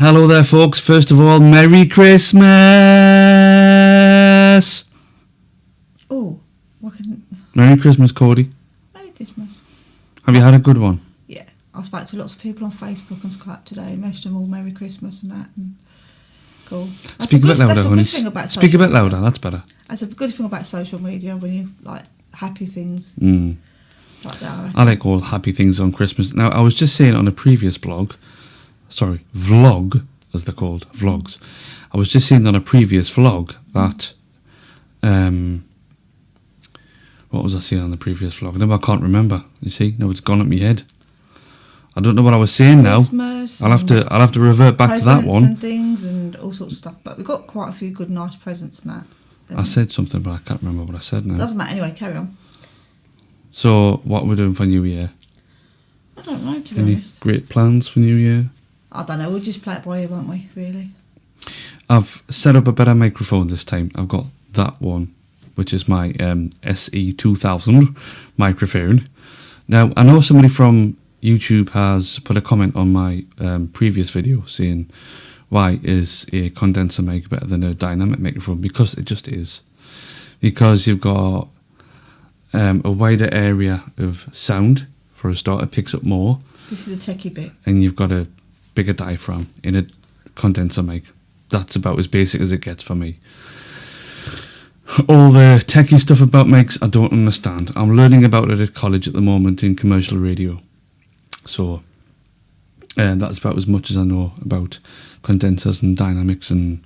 Hello there, folks. First of all, Merry Christmas! Oh, Merry Christmas, Cordy. Merry Christmas. Have you had a good one? Yeah, I spoke to lots of people on Facebook and Skype today, most of them all Merry Christmas and that. And cool. Speak a bit louder, honey. Speak a bit louder, that's better. That's a good thing about social media when you like happy things. Like that, I like all happy things on Christmas. Now, I was just saying on a previous vlog, as they're called, vlogs. I was just saying on a previous vlog that, what was I saying on the previous vlog? Now I can't remember. You see, now it's gone up my head. I don't know what I was saying now. I'll have to revert back to that one. And things and all sorts of stuff. But we got quite a few good, nice presents and that. I said something, but I can't remember what I said now. Doesn't matter anyway. Carry on. So, what are we doing for New Year? I don't know, to be Any honest. great plans for New Year? I don't know. We'll just play it by ear, won't we? Really. I've set up a better microphone this time. I've got that one, which is my SE2000 microphone. Now, I know somebody from YouTube has put a comment on my previous video saying, why is a condenser mic better than a dynamic microphone? Because it just is. Because you've got a wider area of sound, for a start. It picks up more. This is the techie bit. And you've got a bigger diaphragm in a condenser mic. That's about as basic as it gets for me. All the techie stuff about mics, I don't understand. I'm learning about it at college at the moment in commercial radio. So that's about as much as I know about condensers and dynamics and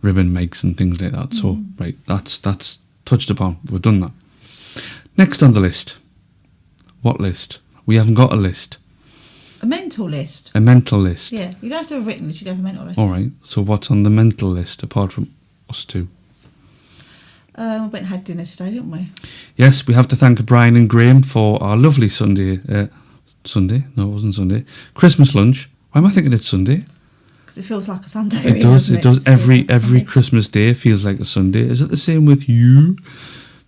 ribbon mics and things like that. So, right, that's touched upon. We've done that. Next on the list. What list? We haven't got a list. A mental list? A mental list. Yeah, you don't have to have a written list, you have a mental list. All right, so what's on the mental list apart from us two? We went and had dinner today, didn't we? Yes, we have to thank Brian and Graham for our lovely Sunday. Sunday? No, it wasn't Sunday. Christmas lunch. Why am I thinking it's Sunday? Because it feels like a Sunday. It does. It does. Every Christmas day feels like a Sunday. Is it the same with you?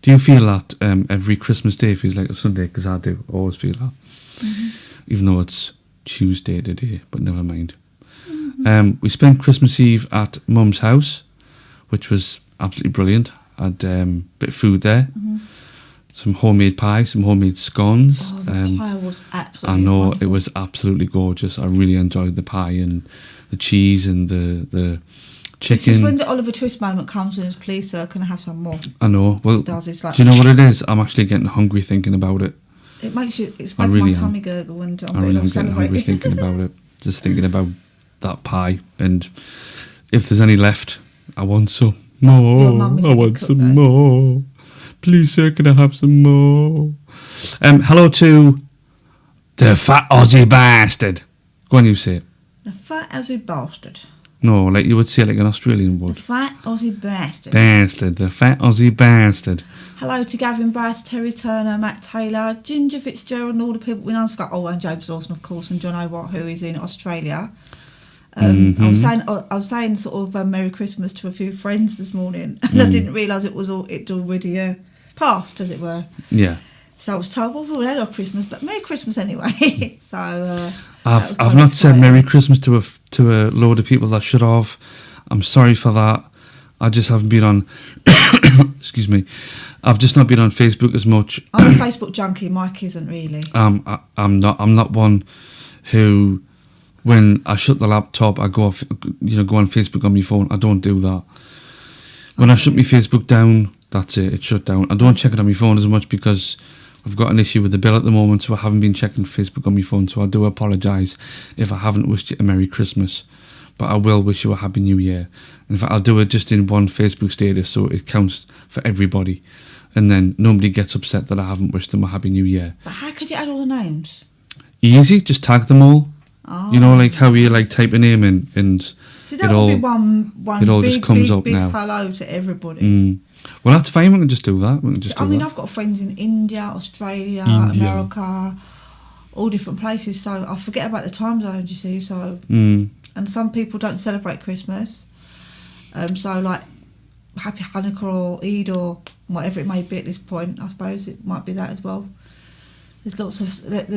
Do you feel that every Christmas day feels like a Sunday? Because I do. I always feel that. Even though it's Tuesday today, but never mind. We spent Christmas Eve at Mum's house, which was absolutely brilliant. Had a bit of food there. Some homemade pie, some homemade scones. Oh, the pie was absolutely I know, wonderful. it was absolutely gorgeous. I really enjoyed the pie and the cheese and the chicken. This is when the Oliver Twist moment comes and it's, please sir, can I have some more? I know. Well, It does, it's like, do you know what it is? I'm actually getting hungry thinking about it. It makes you, it's I making really my am. tummy gurgle and I really am getting hungry celebrating. thinking about it. Just thinking about that pie. And if there's any left, I want some Your more. mum is I a good want cook, some though. more. Please, sir, can I have some more? Hello to the fat Aussie bastard. Go on, you say it. The fat Aussie bastard. No, like you would say it like an Australian The would. fat Aussie bastard. Bastard, the fat Aussie bastard. Hello to Gavin Bass, Terry Turner, Matt Taylor, Ginger Fitzgerald and all the people we know. Oh, and James Lawson, of course, and John O'Watt, who is in Australia. I was saying sort of Merry Christmas to a few friends this morning, and I didn't realise it'd already passed, as it were. Yeah. So I was told, well, we've already had our Christmas, but Merry Christmas anyway. So I've not said Merry Christmas to a load of people that should have. I'm sorry for that. I just haven't been on. Excuse me. I've just not been on Facebook as much. I'm a Facebook junkie. Mike isn't really. I'm not one who, when I shut the laptop, I go off, go on Facebook on my phone. I don't do that. When I shut my Facebook down, that's it. It's shut down. I don't check it on my phone as much because I've got an issue with the bill at the moment, so I haven't been checking Facebook on my phone. So I do apologise if I haven't wished you a Merry Christmas, but I will wish you a Happy New Year. In fact, I'll do it just in one Facebook status so it counts for everybody, and then nobody gets upset that I haven't wished them a Happy New Year. But how could you add all the names? Easy, just tag them all. Oh. You know, like how you type a name in and So that would be one it all big, just comes big, up big now. hello to everybody. Well, that's fine. We can just do that. We can just do that. I've got friends in India, Australia, America, all different places. So I forget about the time zones, you see. So and some people don't celebrate Christmas. So like Happy Hanukkah or Eid or whatever it may be at this point. I suppose it might be that as well. There's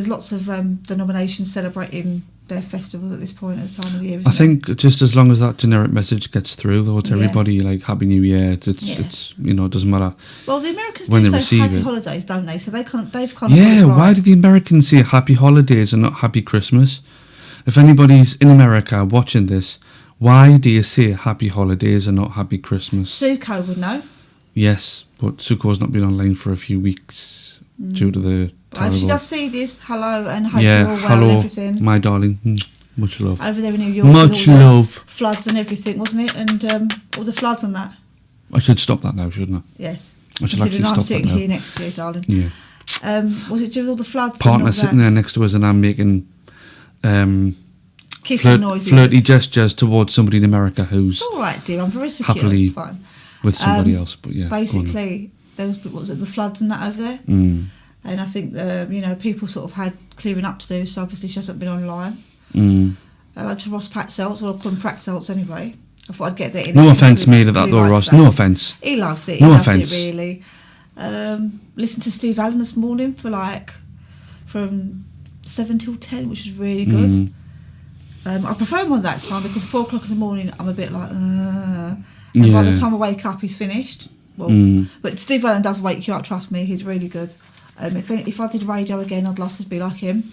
lots of denominations celebrating their festivals at this point at the time of the year. I think just as long as that generic message gets through, though, to everybody, like Happy New Year, it's it doesn't matter. Well, the Americans when do they say receive Happy it. Holidays, don't they? So they've kind of got it right. Why do the Americans say Happy Holidays and not Happy Christmas? If anybody's in America watching this, why do you say Happy Holidays and not Happy Christmas? Suko would know. Yes, but Suko's not been online for a few weeks due to the terrible... If she does see this, hello, and hope you're all well and everything. My darling. Much love. Over there in New York. Much love. Floods and everything, wasn't it? And all the floods and that. I should stop that now, shouldn't I? Yes. I should actually stop that now. I'm sitting here next to you, darling. Yeah. Was it due with all the floods? Partner sitting there next to us and I'm making kissing noises. Flirty gestures towards somebody in America who's... It's all right, dear. I'm very secure. Happily It's fine. with somebody else, but yeah. Basically, there was the floods and that over there. And I think people sort of had clearing up to do, so obviously she hasn't been online. I like to Ross Pratt-Seltz, or I call him Pratt-Seltz anyway. I thought I'd get that in. No offence made of that though, Ross. No offence. He loves it. No he loves offence. it really. Listened to Steve Allen this morning for from 7 till 10, which was really good. I prefer him on that time because 4 o'clock in the morning I'm a bit like, and by the time I wake up he's finished. Well, but Steve Allen does wake you up, trust me, he's really good. If I did radio again, I'd love to be like him.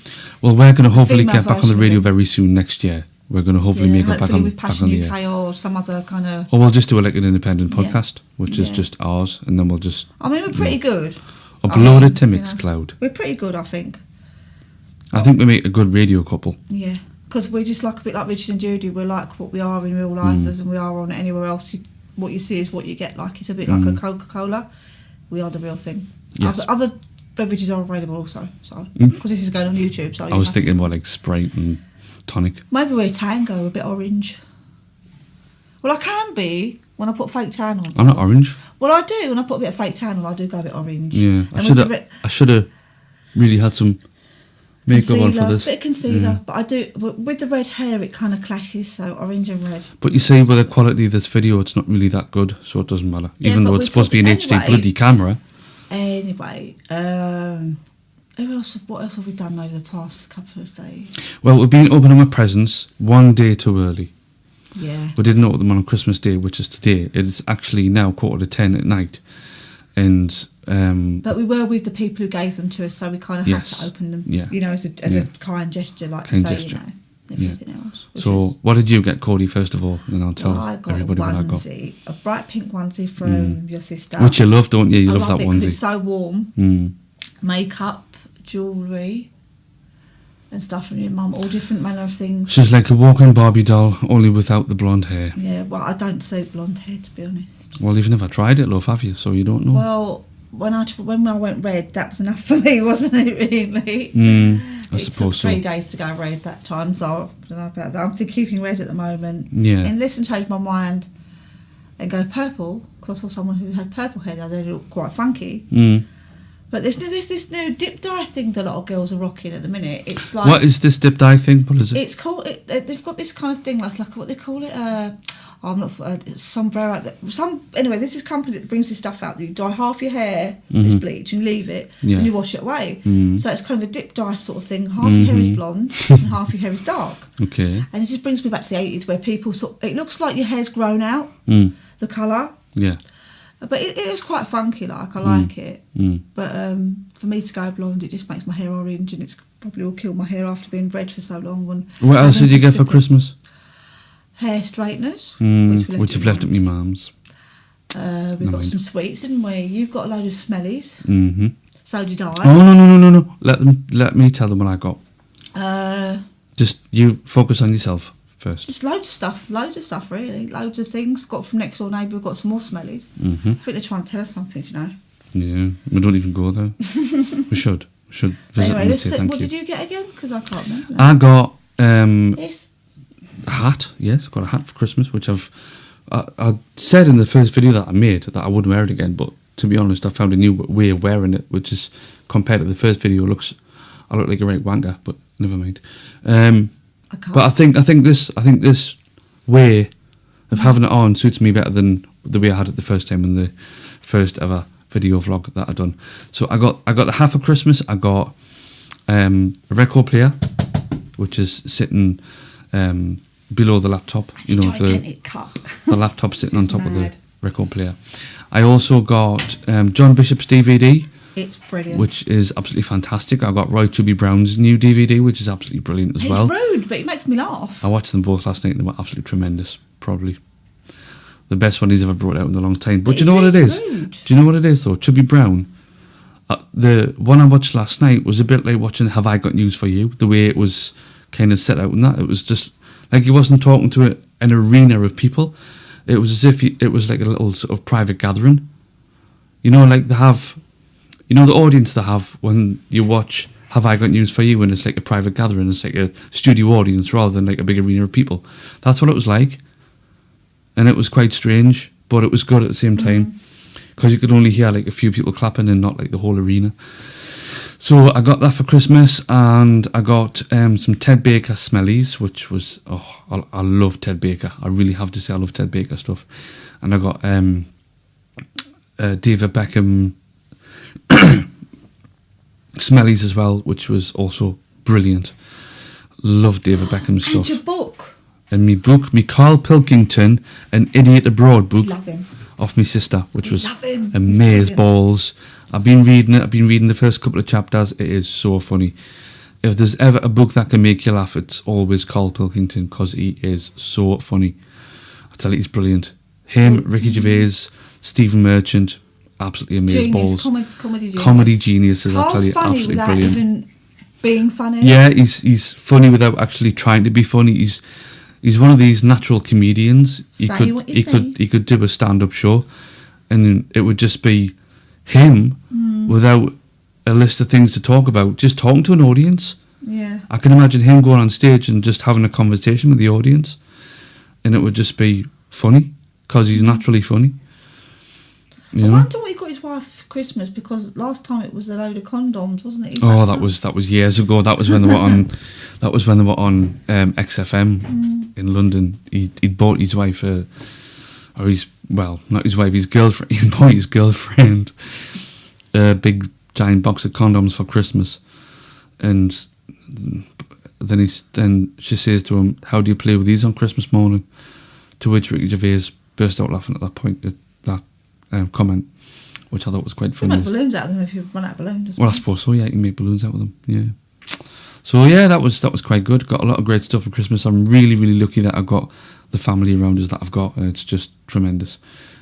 Well, we're going to hopefully get back on the radio very soon next year. We're going to hopefully make it back on the air. Or some other kind of... Or we'll just do an independent podcast, which is just ours, and then we'll just... I mean, we're pretty good. Upload it to Mixcloud. We're pretty good, I think. I think we make a good radio couple. Yeah, because we're just like a bit like Richard and Judy. We're like what we are in real life than we are on anywhere else. What you see is what you get. Like, it's a bit like a Coca-Cola. We are the real thing. Yes. Other beverages are available also, so because this is going on YouTube. So I was thinking more like Sprite and tonic. Maybe we're Tango, a bit orange. Well, I can be when I put fake tan on. I'm not orange. Well, I do when I put a bit of fake tan on. I do go a bit orange. Yeah, I should have really had some makeup on for this. A bit of concealer, but I do. But with the red hair, it kind of clashes. So orange and red. But you see, with the quality of this video, it's not really that good, so it doesn't matter. Even though it's supposed to be an HD bloody camera. Anyway, what else have we done over the past couple of days? Well, we've been opening my presents one day too early. Yeah. We didn't open them on Christmas Day, which is today. It is actually now 10:15 at night. And but we were with the people who gave them to us, so we kind of had to open them. Yeah. As a kind gesture, like kind to say, gesture. Everything else. So, what did you get, Cordy, first of all? And I'll tell everybody what I got. A bright pink onesie from your sister. Which you love, don't you? You love that onesie. It's so warm. Makeup, jewellery, and stuff from your mum, all different manner of things. She's like a walking Barbie doll, only without the blonde hair. Yeah, well, I don't suit blonde hair, to be honest. Well, you've never tried it, love, have you? So you don't know. Well, when I went red, that was enough for me, wasn't it, really? I suppose so. It took 3 days to go red that time, so I don't know about that. I'm still keeping red at the moment. Yeah. Unless I change my mind and go purple, because I saw someone who had purple hair the other day, they looked quite funky. But there's this new dip dye thing that a lot of girls are rocking at the minute. It's like... What is this dip dye thing? What is it? It's called... they've got this kind of thing, like what they call it, I'm not... sombrero... Anyway, there's this company that brings this stuff out. You dye half your hair as bleach and leave it, and you wash it away. So it's kind of a dip dye sort of thing. Half your hair is blonde and half your hair is dark. Okay. And it just brings me back to the 80s where people... it looks like your hair's grown out, the colour. Yeah. But it is quite funky, like, I like it. But for me to go blonde, it just makes my hair orange, and it's probably will kill my hair after being red for so long. What else did you get for Christmas? Hair straighteners, which you've left at my mum's. We've got some sweets, didn't we? You've got a load of smellies. So did I. Oh, no. Let me tell them what I got. Just you focus on yourself first. Just loads of stuff, really. Loads of things. We've got from next door neighbour, we've got some more smellies. I think they're trying to tell us something, you know. Yeah, we don't even go there. we should visit them and say thank you. What did you get again? Because I can't remember. I got a hat. Yes, I got a hat for Christmas, which I said in the first video that I made that I wouldn't wear it again, but to be honest, I found a new way of wearing it, which is compared to the first video, I look like a right wanker, but never mind. But I think this way of having it on suits me better than the way I had it the first time in the first ever video vlog that I done. So I got the hat for Christmas. I got a record player, which is sitting below the laptop. You know, gigantic cup. the laptop sitting on top of the Mad. record player. I also got John Bishop's DVD, It's brilliant. which is absolutely fantastic. I got Roy Chubby Brown's new DVD, which is absolutely brilliant as He's well. rude, but he makes me laugh. I watched them both last night and they were absolutely tremendous. Probably the best one he's ever brought out in a long time. But do you know what it is? Rude. Do you know what it is though? Chubby Brown, the one I watched last night was a bit like watching Have I Got News For You? The way it was kind of set out and that. It was just like he wasn't talking to an arena of people. It was as if it was like a little sort of private gathering. You know, like they have, you know, the audience they have when you watch Have I Got News For You, and it's like a private gathering, it's like a studio audience rather than like a big arena of people. That's what it was like. And it was quite strange, but it was good at the same time, because you could only hear like a few people clapping and not like the whole arena. So I got that for Christmas, and I got some Ted Baker smellies, which was, I love Ted Baker. I really have to say I love Ted Baker stuff. And I got David Beckham smellies as well, which was also brilliant. Love David Beckham stuff. And your book. And me book, me Carl Pilkington, An Idiot Abroad book, Love him. off my sister, which was Love him. amaze He's brilliant. balls. I've been reading it. I've been reading the first couple of chapters. It is so funny. If there's ever a book that can make you laugh, it's always Carl Pilkington, because he is so funny. I tell you, he's brilliant. Him, Ricky Gervais, Stephen Merchant, absolutely amaze balls. Comedy genius. Comedy geniuses, I tell Carl's you, funny absolutely without brilliant. even being funny. Yeah, he's funny without actually trying to be funny. He's one of these natural comedians. Say what you say. He could do a stand-up show, and it would just be him without a list of things to talk about, just talking to an audience. Yeah. I can imagine him going on stage and just having a conversation with the audience, and it would just be funny because he's naturally funny. You I know? wonder what he got his wife for Christmas, because last time it was a load of condoms, wasn't it? He Oh, packed that was years ago. That was when they were on. That was when they were on XFM in London. He'd bought his wife not his wife, his girlfriend. He bought his girlfriend a big giant box of condoms for Christmas, and then she says to him, "How do you play with these on Christmas morning?" To which Ricky Gervais burst out laughing at that point. That comment, which I thought was quite You funny. make balloons out of them if you run out of balloons. Well, I suppose so. Yeah, you can make balloons out of them. Yeah. So yeah, that was quite good. Got a lot of great stuff for Christmas. I'm really, really lucky that I've got the family around us that I've got, and it's just tremendous.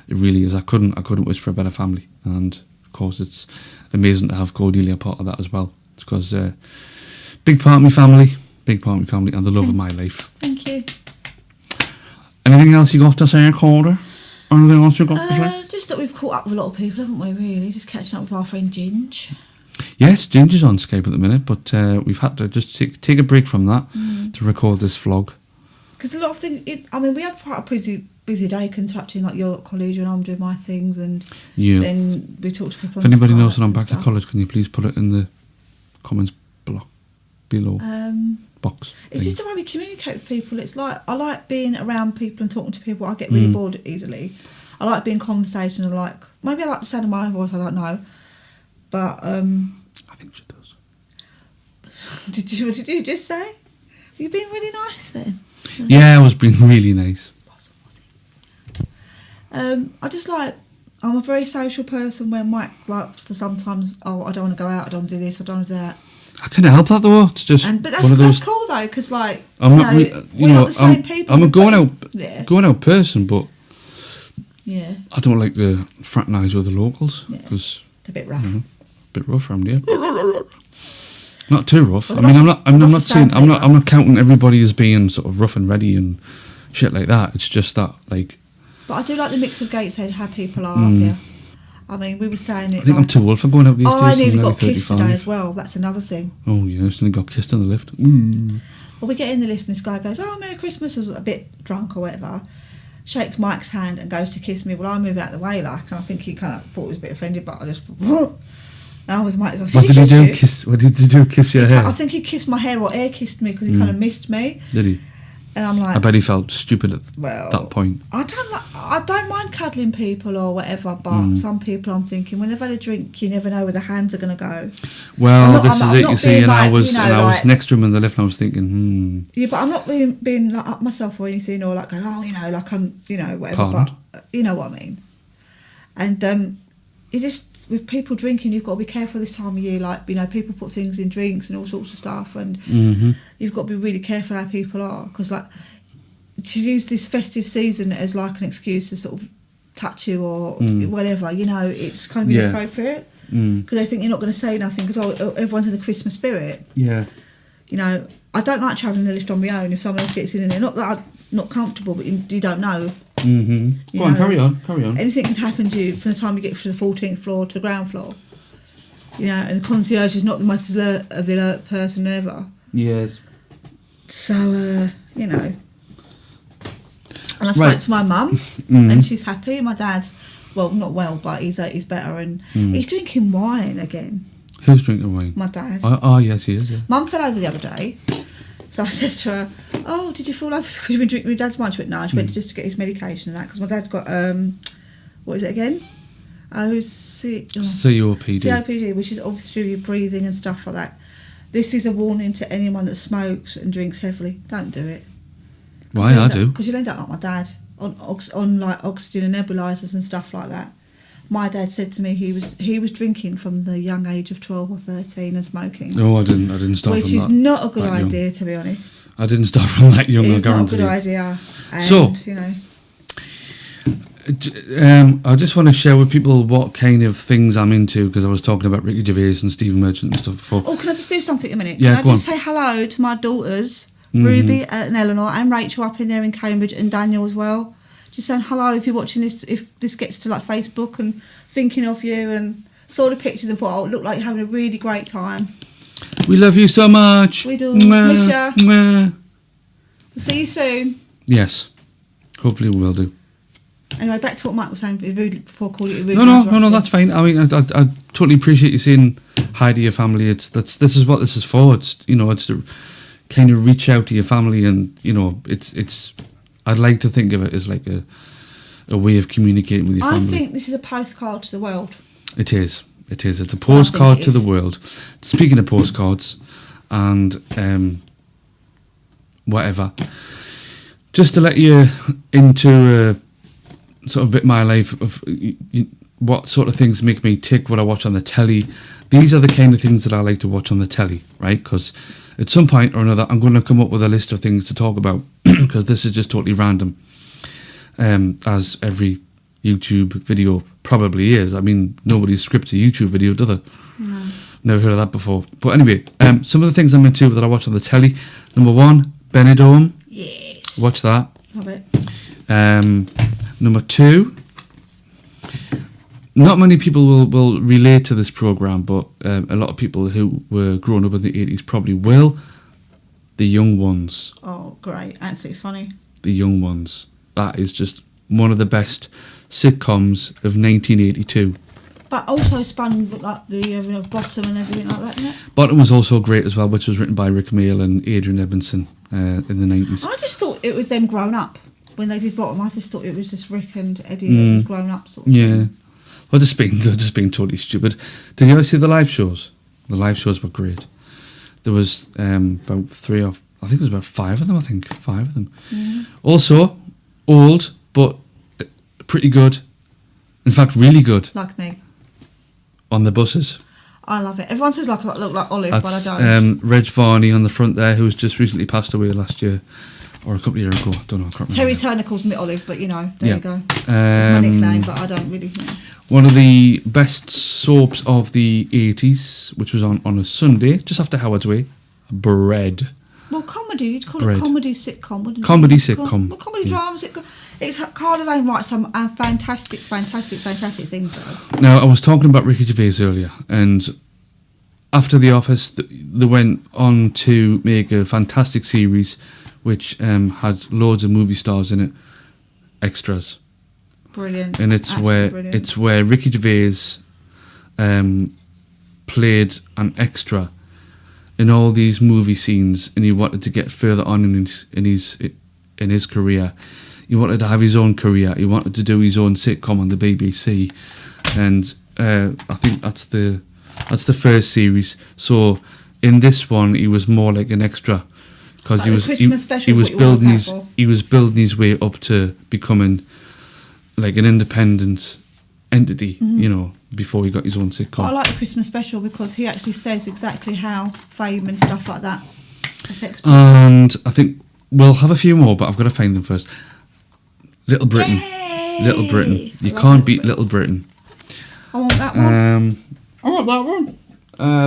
It really is. I couldn't wish for a better family, and of course, it's amazing to have Cordelia part of that as well. It's because big part of my family, and the love of my life. Thank you. Anything else you got to say, Corder? Anything else you got to say? Just that we've caught up with a lot of people, haven't we, really? Just catching up with our friend Ginge. Yes, Ginger's on Skype at the minute, but we've had to just take a break from that to record this vlog. Because a lot of things, we have quite a pretty busy day contracting, like you're at college and I'm doing my things, and Yes. then we talk to people If on anybody Skype knows that I'm and back at stuff. college, can you please put it in the comments block below box? It's thing. just the way we communicate with people. It's like, I like being around people and talking to people. I get really bored easily. I like being conversational. Maybe I like the sound of my voice, I don't know. But I think she does. what did you just say? You've been really nice then. Yeah, I was being really nice. I just I'm a very social person, where Mike likes to sometimes, I don't want to go out, I don't want to do this, I don't want to do that. I can't help that though. It's just But one of those. that's cool though, because I'm we're not, not the same people. I'm a going Yeah. out person, but Yeah, I don't like to fraternise with the locals Yeah. because it's a bit rough. a bit rough around here. Not too rough. Well, I mean, rough I'm not is saying sound like I'm not counting everybody as being sort of rough and ready and shit like that. It's just that like. But I do like the mix of Gateshead, how people are up here. I mean, we were saying it. I think I'm too old for going out these days. I I'm nearly nearly got kissed 35. today as well. That's another thing. Oh, yeah, I suddenly got kissed in the lift. Well, we get in the lift and this guy goes, "Oh, Merry Christmas," I was a bit drunk or whatever. Shakes Mike's hand and goes to kiss me. Well, I move out the way, and I think he kind of thought he was a bit offended, but I just. Now with Mike, goes, What did he do? You? What did you do? Kiss your hair? I think he kissed my hair or air kissed me because he kind of missed me. Did he? And I'm like, I bet he felt stupid at well, that point. I don't mind cuddling people or whatever, but some people I'm thinking, when they've had a drink, you never know where the hands are going to go. Well, this is it, you see, and I was like, next to him in the lift and I was thinking, Yeah, but I'm not being like up myself or anything, or like going, oh, you know, like I'm, you know, whatever, Pardon? but you know what I mean. And you just, with people drinking, you've got to be careful this time of year, like, you know, people put things in drinks and all sorts of stuff, and you've got to be really careful how people are, because like, to use this festive season as like an excuse to sort of touch you or whatever, you know, it's kind of inappropriate, because they think you're not going to say nothing because everyone's in the Christmas spirit. Yeah. You know, I don't like travelling the lift on my own if someone else gets in there. Not that I'm not comfortable, but you don't know. Go on, carry on. Anything can happen to you from the time you get from the 14th floor to the ground floor. You know, and the concierge is not the most alert person ever. Yes. So, you know. And I spoke to my mum, and she's happy. My dad's, well, not well, but he's better, and he's drinking wine again. Who's drinking wine? My dad. Oh, yes, he is, yeah. Mum fell over the other day, so I said to her, oh, did you fall over because you've been drinking my dad's wine? She went, no, she went just to get his medication and that, because my dad's got, what is it again? COPD. COPD, which is obviously your breathing and stuff like that. This is a warning to anyone that smokes and drinks heavily. Don't do it. Why? I do. Because you'll end up like my dad, on like oxygen and nebulizers and stuff like that. My dad said to me he was drinking from the young age of 12 or 13 and smoking. No, I didn't start which from that. Which is not a good idea, to be honest. I didn't start from that young, I guarantee. It's not a good idea. And, so, you know. I just want to share with people what kind of things I'm into, because I was talking about Ricky Gervais and Stephen Merchant and stuff before. Oh, can I just do something a minute? Yeah, can I just say hello to my daughters, Ruby and Eleanor, and Rachel up in there in Cambridge, and Daniel as well. Just saying hello if you're watching this, if this gets to like Facebook, and thinking of you, and saw the pictures and thought, oh, it looked like you're having a really great time. We love you so much. We do. Miss ya. We'll see you soon. Yes. Hopefully we will do. Anyway, back to what Mike was saying before calling it rude. No, that's fine. I mean, I totally appreciate you saying hi to your family. This is what this is for. It's, you know, it's to kind of reach out to your family, and, you know, it's I'd like to think of it as like a way of communicating with your family. I think this is a postcard to the world. It is. It's a postcard to the world. Speaking of postcards and whatever, just to let you into sort of a bit my life of what sort of things make me tick, what I watch on the telly. These are the kind of things that I like to watch on the telly, right? Because at some point or another, I'm going to come up with a list of things to talk about, because this is just totally random, as every YouTube video probably is. I mean, nobody scripts a YouTube video, do they? No. Never heard of that before. But anyway, some of the things I'm into that I watch on the telly. Number one, Benidorm. Yes. Watch that. Love it. Number two, not many people will relate to this programme, but a lot of people who were growing up in the 80s probably will. The Young Ones. Oh, great. Absolutely funny. The Young Ones. That is just one of the best sitcoms of 1982. But also spun like the Bottom and everything like that, isn't it? Bottom was also great as well, which was written by Rick Mayall and Adrian Edmondson in the 90s. I just thought it was them grown up. When they did Bottom, I just thought it was just Rick and Eddie grown up sort of thing. Well, they're just being totally stupid. Did you ever see the live shows? The live shows were great. There was about five of them. Also, old, but pretty good. In fact, really good. Like me. On the buses. I love it. Everyone says like I look like Olive, That's, but I don't. Reg Varney on the front there, who's just recently passed away last year. Or a couple of years ago, I don't know. I can't remember. Terry Turner calls me Olive, but you know, there you go. It's My nickname, but I don't really know. One of the best soaps of the 80s, which was on a Sunday, just after Howard's Way, Bread. Well, comedy, you'd call Bread. it comedy sitcom, wouldn't you? Comedy sitcom. Well, comedy drama sitcom. It's Carla Lane writes some fantastic things though. Now, I was talking about Ricky Gervais earlier, and after The Office, they went on to make a fantastic series which had loads of movie stars in it, extras. Brilliant. And it's where Ricky Gervais played an extra in all these movie scenes, and he wanted to get further on in in his career. He wanted to have his own career. He wanted to do his own sitcom on the BBC, and I think that's the first series. So in this one, he was more like an extra because Like the Christmas special, what you want to look out for. he was building his way up to becoming like an independent entity, you know, before he got his own But I sitcom. like the Christmas special because he actually says exactly how fame and stuff like that affects people. And I think we'll have a few more, but I've got to find them first. Little Britain. Yay! Little Britain. You I love can't beat Little Britain. I want that one. I want that one.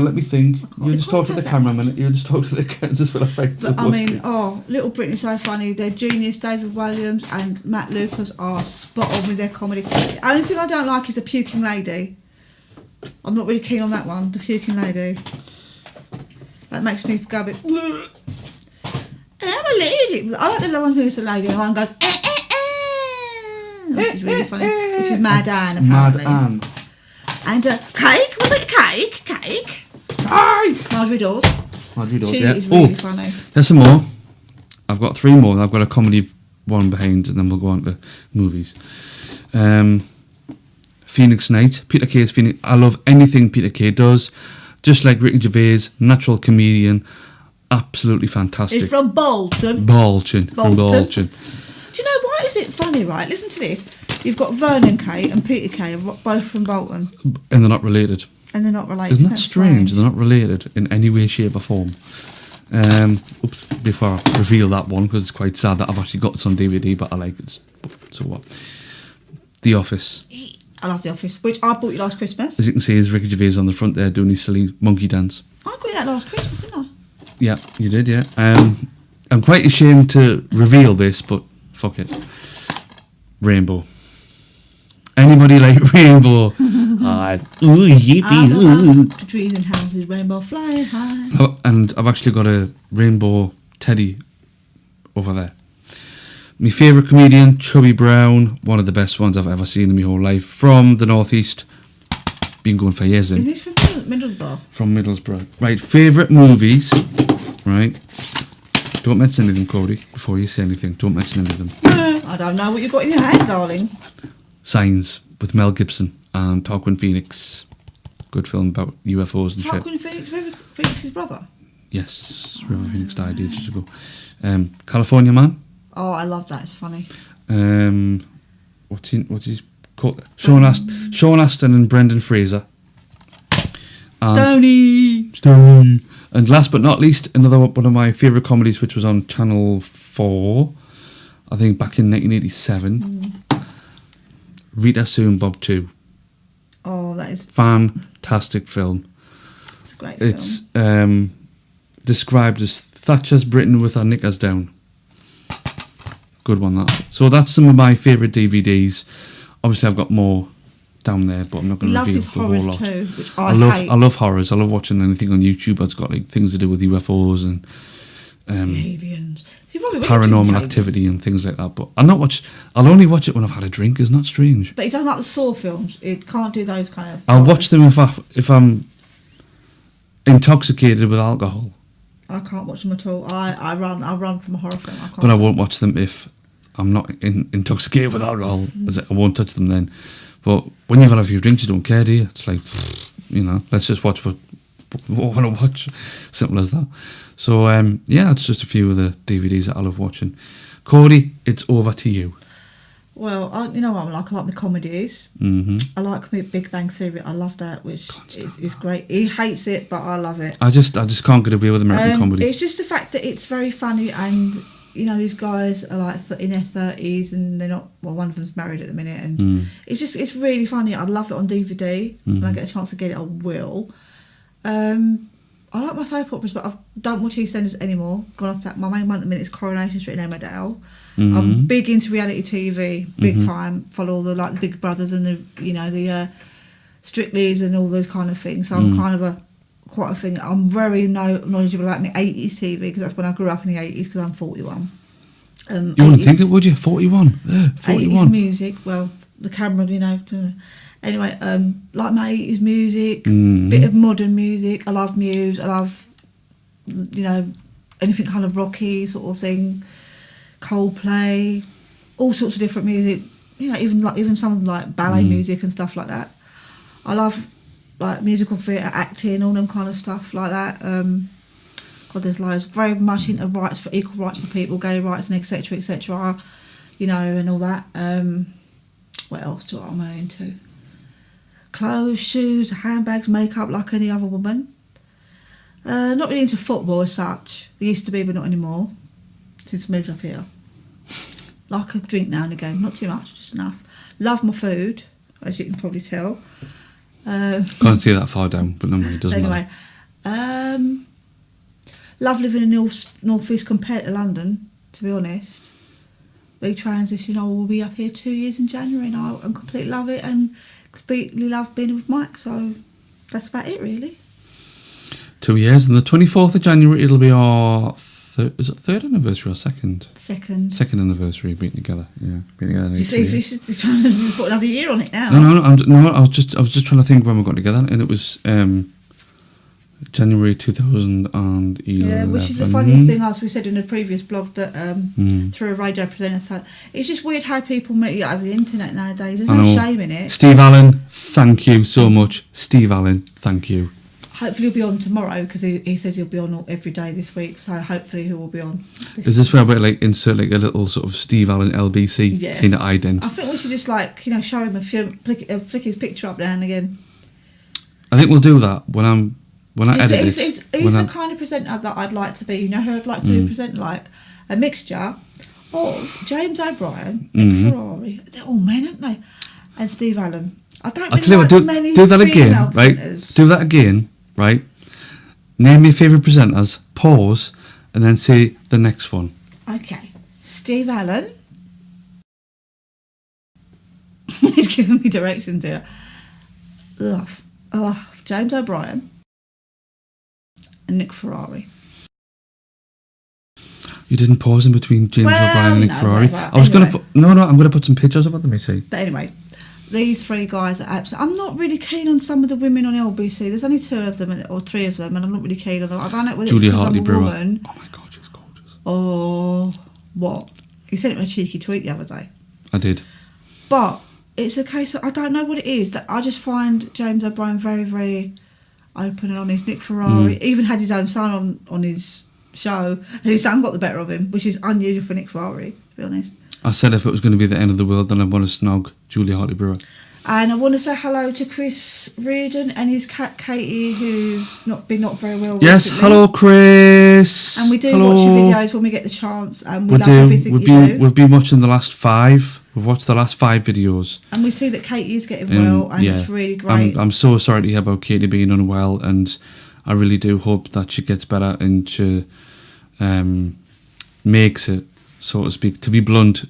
Let me think. You just talk to the have camera a minute. You just talk to the camera just when I find But someone. I mean, Little Britain is so funny. Their genius, David Williams and Matt Lucas, are spot on with their comedy. The only thing I don't like is the puking lady. I'm not really keen on that one, the puking lady. That makes me go a bit... I'm a lady. I like the one who is the lady and one goes... which is really funny. Which is Mad Anne, apparently. Mad Anne. And cake, what about cake? Cake. Aye! Marjorie Dawes. Marjorie Dawes, She yeah. is really funny. There's some more. I've got 3 more. I've got a comedy one behind, and then we'll go on to movies. Phoenix Night. Peter Kay's Phoenix. I love anything Peter Kay does. Just like Ricky Gervais, natural comedian. Absolutely fantastic. He's from Bolton. Bolton. From Bolton. Do you know why is it funny, right? Listen to this. You've got Vernon Kay and Peter Kay, both from Bolton, And they're not related. and they're not related. Isn't that That's strange? They're not related in any way, shape or form. Before I reveal that one, because it's quite sad that I've actually got this on DVD, but I like it. So what? The Office. I love The Office, which I bought you last Christmas. As you can see, is Ricky Gervais on the front there doing his silly monkey dance. I got you that last Christmas, didn't I? Yeah, you did, yeah. I'm quite ashamed to reveal this, but fuck it. Rainbow. Anybody like Rainbow? Ooh, yippee, ooh. The trees and houses, rainbow flying high. Oh, and I've actually got a rainbow teddy over there. My favourite comedian, Chubby Brown, one of the best ones I've ever seen in my whole life. From the northeast, been going for years in. Isn't this from Middlesbrough? From Middlesbrough. Right, favourite movies, right? Don't mention anything, Cordy, before you say anything. Don't mention any of them. I don't know what you've got in your hand, darling. Signs with Mel Gibson and Tarquin Phoenix. Good film about UFOs and shit. Tarquin Phoenix's brother. Yes, River Phoenix died ages ago. California Man. Oh, I love that. It's funny. What's his called? Sean Astin and Brendan Fraser. And Stoney. And last but not least, another one of my favourite comedies, which was on Channel 4, I think back in 1987. Rita Sue and Bob 2. Oh, that is Fantastic film. it's a great It's film. described as Thatcher's Britain with her knickers down. Good one, that. So that's some of my favourite DVDs. Obviously, I've got more down there, but I'm not going He to loves reveal his the whole horrors lot. too, which I hate. love horrors. I love watching anything on YouTube that's got like things to do with UFOs and Aliens. See, Robbie Williams is paranormal James. activity and things like that. But I'll only watch it when I've had a drink. Isn't that strange? But he doesn't like the Saw films. He can't do those kind of. I'll watch them if I'm intoxicated with alcohol, I can't watch them at all. I run from a horror film. I can't. but I won't watch them if I'm not intoxicated with alcohol. I won't touch them then. But when you've had a few drinks, you don't care, do you? It's like, let's just watch what I want to watch. Simple as that. So, that's just a few of the DVDs that I love watching. Cordy, it's over to you. Well, you know what I like? I like the comedies. Mm-hmm. I like Big Bang Theory. I love that, which is great. He hates it, but I love it. I just can't get away with American comedy. It's just the fact that it's very funny, and these guys are like in their 30s, and they're not. Well, one of them's married at the minute, and it's really funny. I love it on DVD. When I get a chance to get it, I will. I like my soap operas, but I don't watch EastEnders anymore. Gone off that. My main one at the minute is Coronation Street in Emmerdale. I'm big into reality TV, big time. Follow all the Big Brothers and the Strictly's and all those kind of things. So I'm kind of quite a thing. I'm very knowledgeable about the 80s TV because that's when I grew up in the 80s because I'm 41. You wouldn't think it, would you? 41. 41. 80s music. Well, the camera, Anyway, like my 80s music, bit of modern music. I love Muse. I love, anything kind of rocky sort of thing. Coldplay, all sorts of different music. You know, even some like ballet music and stuff like that. I love like musical theatre, acting, all them kind of stuff like that. God, there's loads. Very much into rights for equal rights for people, gay rights, and etc. You know, and all that. What else do I into? Clothes, shoes, handbags, makeup, like any other woman. Not really into football as such. I used to be, but not anymore. Since I moved up here. Like a drink now and again, not too much, just enough. Love my food, as you can probably tell. Can't see that far down, but no, it doesn't matter. Love living in North East compared to London, to be honest. Big transition. I will be up here 2 years in January, and I completely love it, and completely love being with Mike. So that's about it, really. 2 years, and the 24th of January it'll be our third anniversary or second? Second anniversary being together. Yeah, being together. You see, she's just trying to put another year on it now. No. I was just trying to think when we got together, and it was January 2011. Yeah, which is the funniest thing, as we said in a previous blog, that through a radio presenter. So it's just weird how people meet you over the internet nowadays. There's no shame in it. Steve Allen, thank you so much. Steve Allen, thank you. Hopefully he'll be on tomorrow, because he says he'll be on every day this week. So hopefully he will be on. Is this where we like insert like a little sort of Steve Allen LBC kind of ident? I think we should just show him a film, flick his picture up now and again. I think we'll do that when I edit this. He's the kind of presenter that I'd like to be. You know who I'd like to present, like a mixture of James O'Brien, Nick Ferrari. They're all men, aren't they? And Steve Allen. I don't really many do that again, right? presenters. Do that again, right? Name your favourite presenters, pause, and then say the next one. Okay. Steve Allen. He's giving me directions here. Love James O'Brien and Nick Ferrari. You didn't pause in between James O'Brien and Nick Ferrari. Whatever. I was going to put... No, I'm going to put some pictures up at the meeting. But anyway, these three guys are absolutely... I'm not really keen on some of the women on LBC. There's only 2 of them, or 3 of them, and I'm not really keen on them. I don't know whether Julia it's because I'm a Hartley-Brewer. woman. Oh my God, she's gorgeous. Or what? He sent me a cheeky tweet the other day. I did. But it's a case of... I don't know what it is. That I just find James O'Brien very, very open and honest. Nick Ferrari even had his own son on his show, and his son got the better of him, which is unusual for Nick Ferrari, to be honest. I said if it was going to be the end of the world, then I'd want to snog Julia Hartley-Brewer. And I want to say hello to Chris Reardon and his cat Katie, who's not very well. Yes, recently. hello Chris. And we do watch your videos when we get the chance, and we love do. everything you do. We've been watching the last 5. We've watched the last 5 videos. And we see that Katie is getting well, and it's really great. I'm so sorry to hear about Katie being unwell, and I really do hope that she gets better and she makes it, so to speak. To be blunt,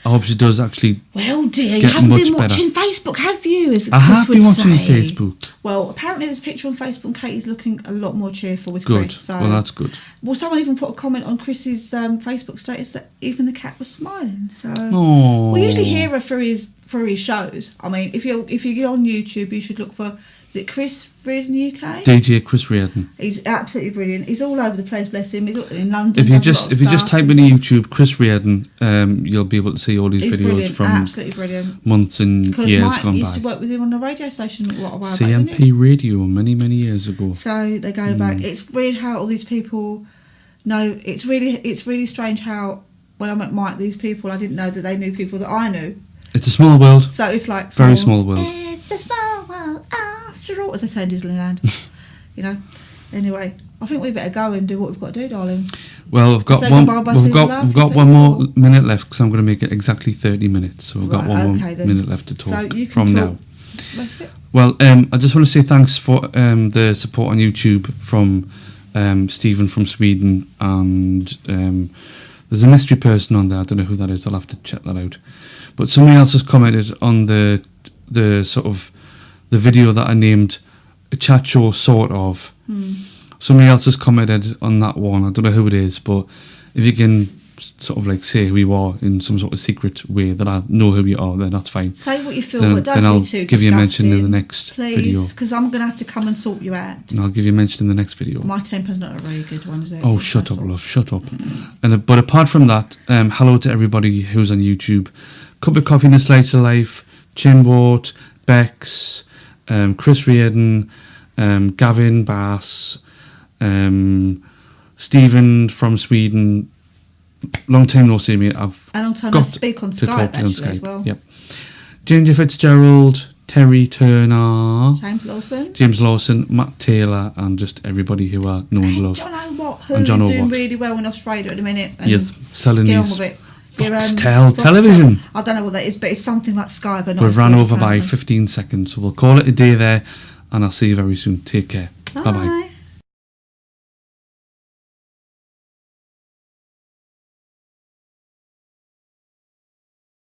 I hope she does actually. Well, dear, you haven't been watching Facebook, have you? I have been watching Facebook. Well, apparently there's a picture on Facebook and Katie's looking a lot more cheerful with Good. Chris. So. Well, that's good. Well, someone even put a comment on Chris's Facebook status that even the cat was smiling. So we usually hear her through his shows. I mean, if you go on YouTube, you should look for. Is it Chris Reardon UK? DJ Chris Reardon. He's absolutely brilliant. He's all over the place, bless him. He's in London. If you just type in YouTube Chris Reardon, you'll be able to see all these videos brilliant, from absolutely brilliant. Months and years Mike gone by. used to work with him on the radio station a while back. CMP Radio many years ago. So they go back. It's weird how all these people know. It's really strange how when I met Mike, these people, I didn't know that they knew people that I knew. It's a small world. So it's like very small world. It's a small world after all, as they say in Disneyland. Anyway, I think we better go and do what we've got to do, darling. Well, we've got one more minute left because I'm going to make it exactly 30 minutes. So we've got one more minute left to talk from now. Well, I just want to say thanks for the support on YouTube from Stephen from Sweden, and there's a mystery person on there. I don't know who that is. I'll have to check that out. But somebody else has commented on the sort of the video that I named a chat show, sort of. Somebody else has commented on that one. I don't know who it is, but if you can sort of like say who you are in some sort of secret way that I know who you are, then that's fine. Say what you feel, Then, but don't then be I'll too give you a mention in the disgusting, next video. please, because I'm going to have to come and sort you out. And I'll give you a mention in the next video. My temper's not a very good one, is it? Oh, shut up, love, shut up. But apart from that, hello to everybody who's on YouTube. Cup of Coffee and a Slice of Life, Chimbot, Bex, Chris Reardon, Gavin Bass, Stephen from Sweden. Long time no see, mate. I've And I'm trying got to speak on to Skype, talk to you on actually, as Skype. well. Yep. Ginger Fitzgerald, Terry Turner, James Lawson, Matt Taylor, and just everybody who I know and love. John Watt, who And is John doing Watt. really well in Australia at the minute. And Yes, selling get on these with it. Foxtel television. I don't know what that is, but it's something like Sky, but not We've ran Sky, over by apparently. 15 seconds, so we'll call it a day there, and I'll see you very soon. Take care. Bye bye.